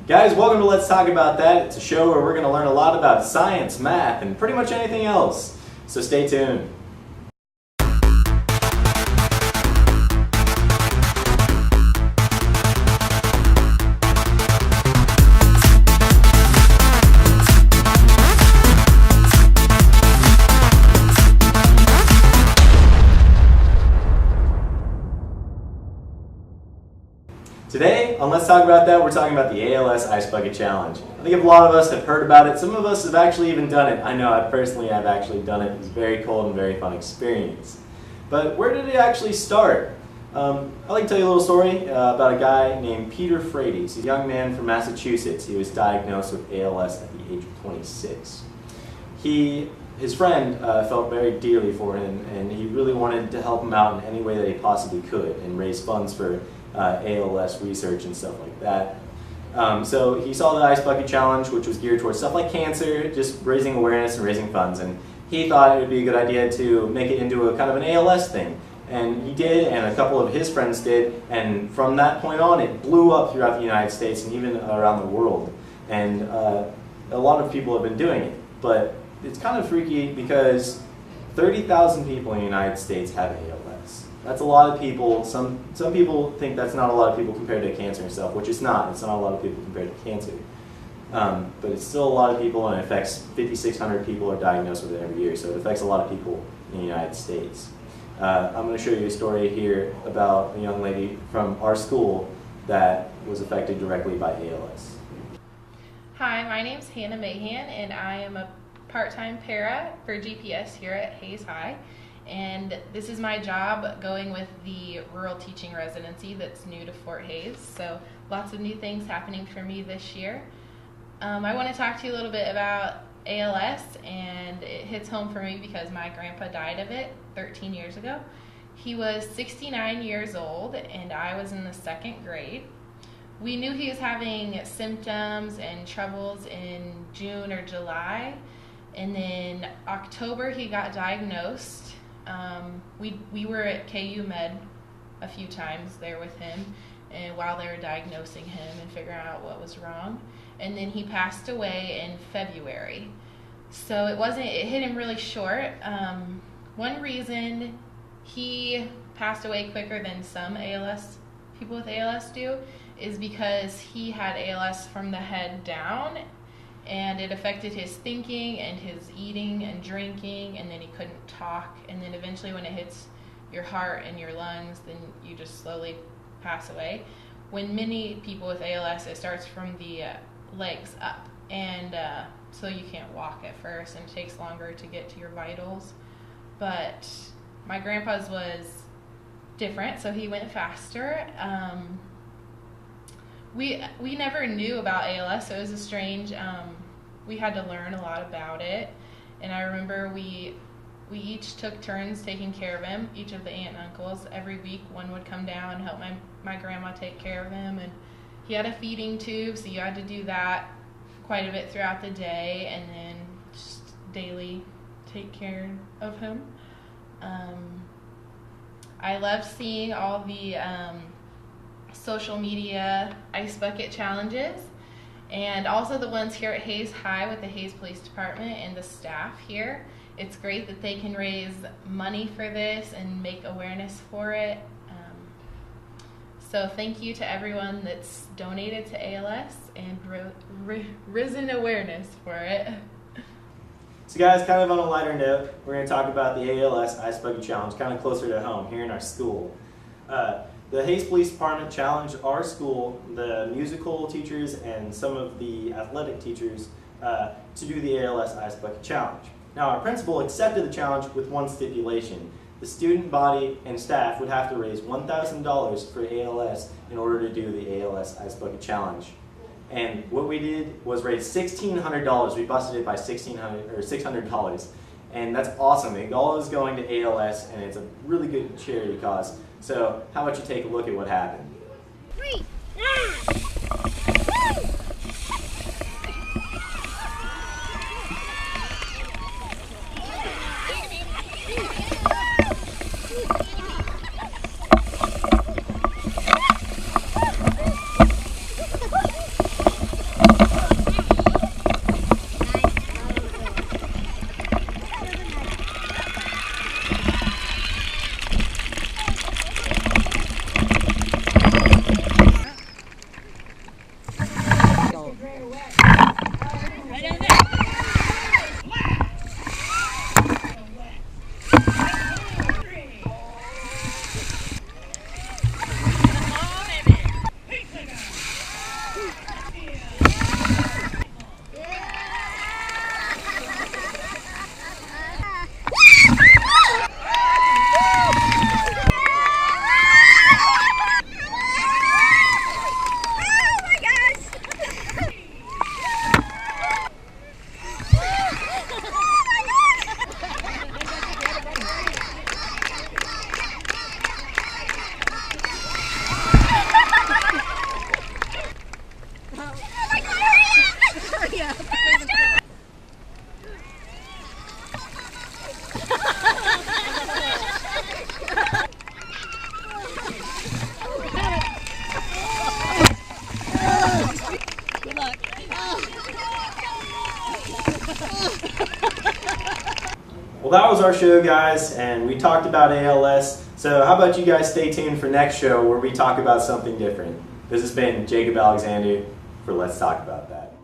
Guys, welcome to Let's Talk About That. It's a show where we're going to learn a lot about science, math, and pretty much anything else. So stay tuned. Today, on Let's Talk About That, we're talking about the ALS Ice Bucket Challenge. I think a lot of us have heard about it. Some of us have actually even done it. I know I personally have actually done it. It was a very cool and very fun experience. But where did it actually start? I'd like to tell you a little story about a guy named Peter Frates. He's a young man from Massachusetts. He was diagnosed with ALS at the age of 26. His friend felt very dearly for him, and he really wanted to help him out in any way that he possibly could and raise funds for ALS research and stuff like that. So he saw the Ice Bucket Challenge, which was geared towards stuff like cancer, just raising awareness and raising funds, and he thought it would be a good idea to make it into a kind of an ALS thing. And he did, and a couple of his friends did, and from that point on it blew up throughout the United States and even around the world. And a lot of people have been doing it, but it's kind of freaky because 30,000 people in the United States have ALS. That's a lot of people. Some people think that's not a lot of people compared to cancer and stuff, which it's not. It's not a lot of people compared to cancer. But it's still a lot of people, and it affects 5,600 people are diagnosed with it every year, so it affects a lot of people in the United States. I'm going to show you a story here about a young lady from our school that was affected directly by ALS. Hi, my name's Hannah Mahan, and I am a part-time para for GPS here at Hays High. And this is my job going with the rural teaching residency that's new to Fort Hays. So lots of new things happening for me this year. I want to talk to you a little bit about ALS, and it hits home for me because my grandpa died of it 13 years ago. He was 69 years old and I was in the 2nd grade. We knew he was having symptoms and troubles in June or July, and then October he got diagnosed. We were at KU Med a few times there with him, and while they were diagnosing him and figuring out what was wrong. And then he passed away in February. So it hit him really short. One reason he passed away quicker than some people with ALS do is because he had ALS from the head down, and it affected his thinking and his eating and drinking, and then he couldn't talk, and then eventually when it hits your heart and your lungs, then you just slowly pass away. When many people with ALS, it starts from the legs up, and so you can't walk at first, and it takes longer to get to your vitals. But my grandpa's was different, so he went faster. We never knew about ALS, so it was a strange, we had to learn a lot about it. And I remember we each took turns taking care of him, each of the aunt and uncles. Every week one would come down and help my grandma take care of him, and he had a feeding tube, so you had to do that quite a bit throughout the day, and then just daily take care of him. I love seeing all the social media ice bucket challenges, and also the ones here at Hays High with the Hays Police Department and the staff here. It's great that they can raise money for this and make awareness for it. So thank you to everyone that's donated to ALS and risen awareness for it. So guys, kind of on a lighter note, we're going to talk about the ALS Ice Bucket Challenge, kind of closer to home here in our school. The Hays Police Department challenged our school, the musical teachers and some of the athletic teachers, to do the ALS Ice Bucket Challenge. Now our principal accepted the challenge with one stipulation. The student body and staff would have to raise $1,000 for ALS in order to do the ALS Ice Bucket Challenge. And what we did was raise $1,600. We busted it by $600, and that's awesome. It all is going to ALS, and it's a really good charity cause. So how about you take a look at what happened? 3. Well, that was our show, guys, and we talked about ALS. So how about you guys stay tuned for next show where we talk about something different. This has been Jacob Alexander for Let's Talk About That.